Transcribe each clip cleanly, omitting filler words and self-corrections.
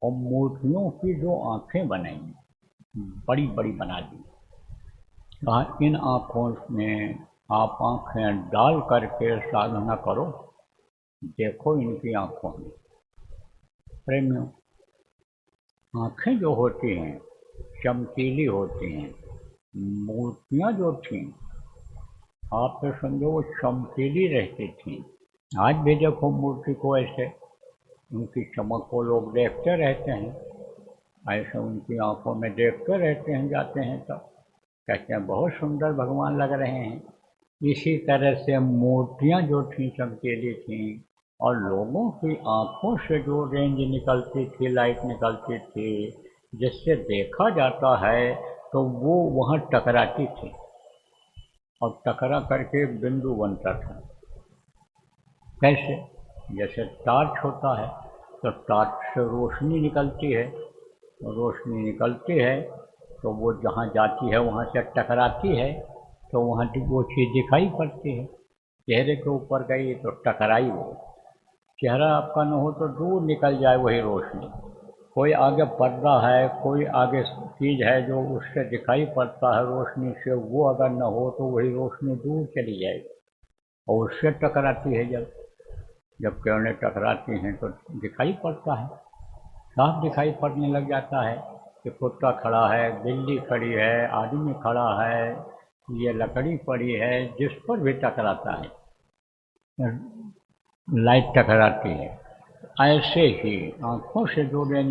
और मूर्तियों की जो आंखें बनाई बड़ी बड़ी बना दी, कहा इन आँखों में आप आँखें डाल करके साधना करो, देखो इनकी आँखों में। प्रेमियों, आँखें जो होती हैं चमकीली होती हैं, मूर्तियाँ जो थीं आप तो समझो वो चमकीली रहती थीं। आज भी देखो मूर्ति को ऐसे, उनकी चमक को लोग देखते रहते हैं, ऐसे उनकी आंखों में देखते रहते हैं, जाते हैं तो कहते हैं बहुत सुंदर भगवान लग रहे हैं। इसी तरह से मूर्तियाँ जो थीं चमकीली थीं और लोगों की आंखों से जो रेंज निकलती थी, लाइट निकलती थी, जिससे देखा जाता है तो वो वहाँ टकराती थी और टकरा करके बिंदु बनता था। कैसे? जैसे टॉर्च होता है तो टॉर्च से रोशनी निकलती है, रोशनी निकलती है तो वो जहाँ जाती है वहाँ से टकराती है तो वहाँ वो चीज़ दिखाई पड़ती है। चेहरे के ऊपर गई तो टकराई वो, चेहरा आपका न हो तो दूर निकल जाए वही रोशनी। कोई आगे पर्दा है, कोई आगे चीज़ है जो उससे दिखाई पड़ता है रोशनी से, वो अगर न हो तो वही रोशनी दूर चली जाएगी और उससे टकराती है। जब किरणें टकराती हैं तो दिखाई पड़ता है, साफ दिखाई पड़ने लग जाता है कि कुत्ता खड़ा है, बिल्ली खड़ी है, आदमी खड़ा है, ये लकड़ी पड़ी है, जिस पर भी टकराता है लाइट टकराती है। ऐसे ही आँखों से जो रेंज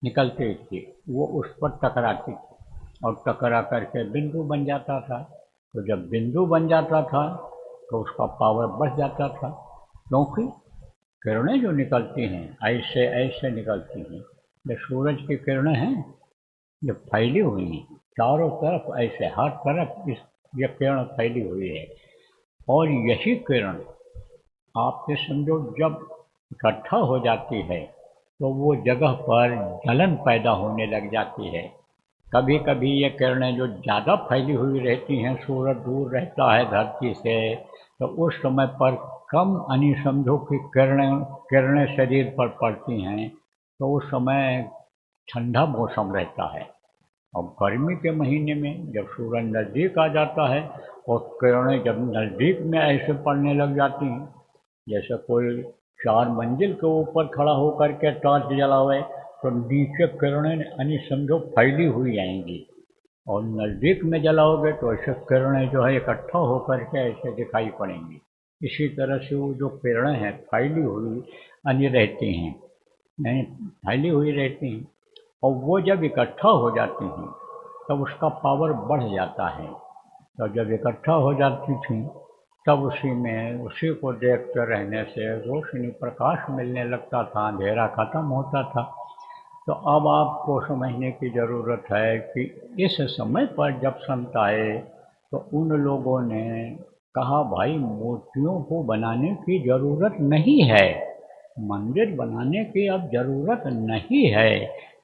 निकलती थी वो उस पर टकराती थी और टकरा करके बिंदु बन जाता था। तो जब बिंदु बन जाता था तो उसका पावर बढ़ जाता था, क्योंकि किरणें जो निकलती हैं ऐसे ऐसे निकलती हैं। जो सूरज की किरणें हैं जो फैली हुई हैं चारों तरफ, ऐसे हर तरफ ये किरण फैली हुई है और यही किरण आप ये समझो जब इकट्ठा हो जाती है तो वो जगह पर जलन पैदा होने लग जाती है। कभी कभी ये किरणें जो ज़्यादा फैली हुई रहती हैं, सूरज दूर रहता है धरती से, तो उस समय पर कम यानी समझो कि किरणें शरीर पर पड़ती हैं तो उस समय ठंडा मौसम रहता है। और गर्मी के महीने में जब सूरज नज़दीक आ जाता है और किरणें जब नज़दीक में ऐसे पड़ने लग जाती हैं, जैसे कोई 4 मंजिल के ऊपर खड़ा होकर के टॉर्च जलावे तो नीचे किरणें यानी समझो फैली हुई आएंगी और नज़दीक में जलाओगे तो ऐसे किरणें जो है इकट्ठा होकर के ऐसे दिखाई पड़ेंगी। इसी तरह से वो जो किरणें हैं फैली हुई यानी रहती हैं, नहीं फैली हुई रहती हैं और वो जब इकट्ठा हो जाती हैं तब उसका पावर बढ़ जाता है। तो जब इकट्ठा हो जाती थी तब उसी को देखते रहने से रोशनी प्रकाश मिलने लगता था, अंधेरा खत्म होता था। तो अब आपको समझने की ज़रूरत है कि इस समय पर जब संत आए तो उन लोगों ने कहा भाई मूर्तियों को बनाने की ज़रूरत नहीं है, मंदिर बनाने की अब ज़रूरत नहीं है,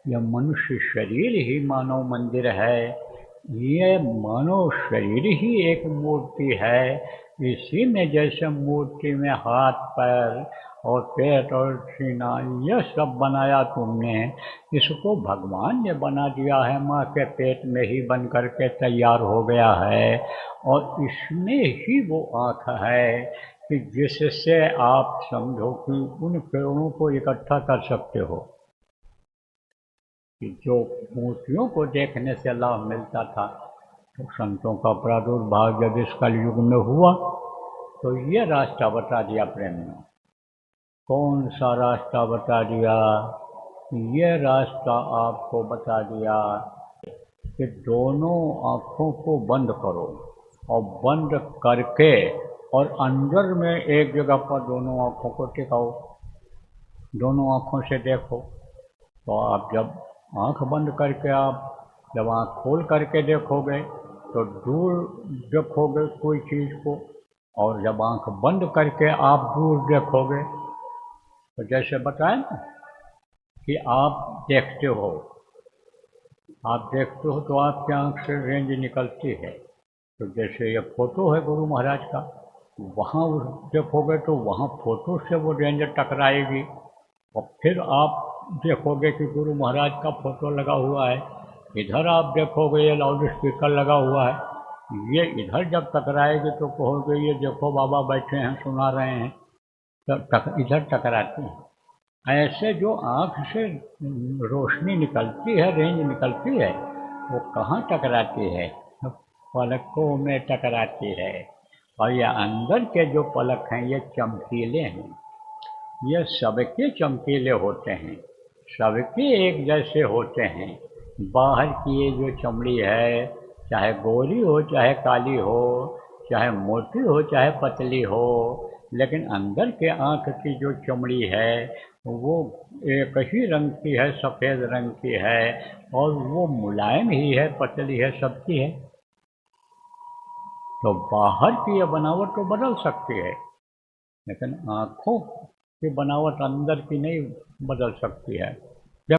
यह मनुष्य शरीर ही मानव मंदिर है, ये मानव शरीर ही एक मूर्ति है। इसी में जैसे मूर्ति में हाथ पैर और पेट और सीना यह सब बनाया तुमने, इसको भगवान ने बना दिया है, माँ के पेट में ही बन करके तैयार हो गया है और इसमें ही वो आँख है कि जिससे आप समझो कि उन किरणों को इकट्ठा कर सकते हो। कि जो मूर्तियों को देखने से लाभ मिलता था तो संतों का प्रादुर्भाव जब इस कलयुग में हुआ तो ये रास्ता बता दिया प्रेम ने। कौन सा रास्ता बता दिया? ये रास्ता आपको बता दिया कि दोनों आँखों को बंद करो और बंद करके और अंदर में एक जगह पर दोनों आँखों को टिकाओ, दोनों आँखों से देखो। तो आप जब आँख बंद करके आप जब आँख खोल करके देखोगे तो दूर देखोगे कोई चीज़ को, और जब आँख बंद करके आप दूर देखोगे तो जैसे बताएं ना कि आप देखते हो तो आपकी आँख से रेंज निकलती है। तो जैसे ये फोटो है गुरु महाराज का, वहाँ देखोगे तो वहाँ फोटो से वो रेंज टकराएगी और फिर आप देखोगे कि गुरु महाराज का फोटो लगा हुआ है, इधर आप देखोगे ये लाउड स्पीकर लगा हुआ है, ये इधर जब टकराएगी तो कहोगे ये देखो बाबा बैठे हैं सुना रहे हैं, तो इधर टकराती है। ऐसे जो आँख से रोशनी निकलती है, रेंज निकलती है, वो कहाँ टकराती है? पलकों में टकराती है। और ये अंदर के जो पलक हैं ये चमकीले हैं, ये सबके चमकीले होते हैं, सबके एक जैसे होते हैं। बाहर की ये जो चमड़ी है, चाहे गोरी हो चाहे काली हो, चाहे मोटी हो चाहे पतली हो, लेकिन अंदर के आँख की जो चमड़ी है वो एक ही रंग की है, सफ़ेद रंग की है, और वो मुलायम ही है, पतली है, सबकी है। तो बाहर की ये बनावट तो बदल सकती है, लेकिन आँखों की बनावट अंदर की नहीं बदल सकती है।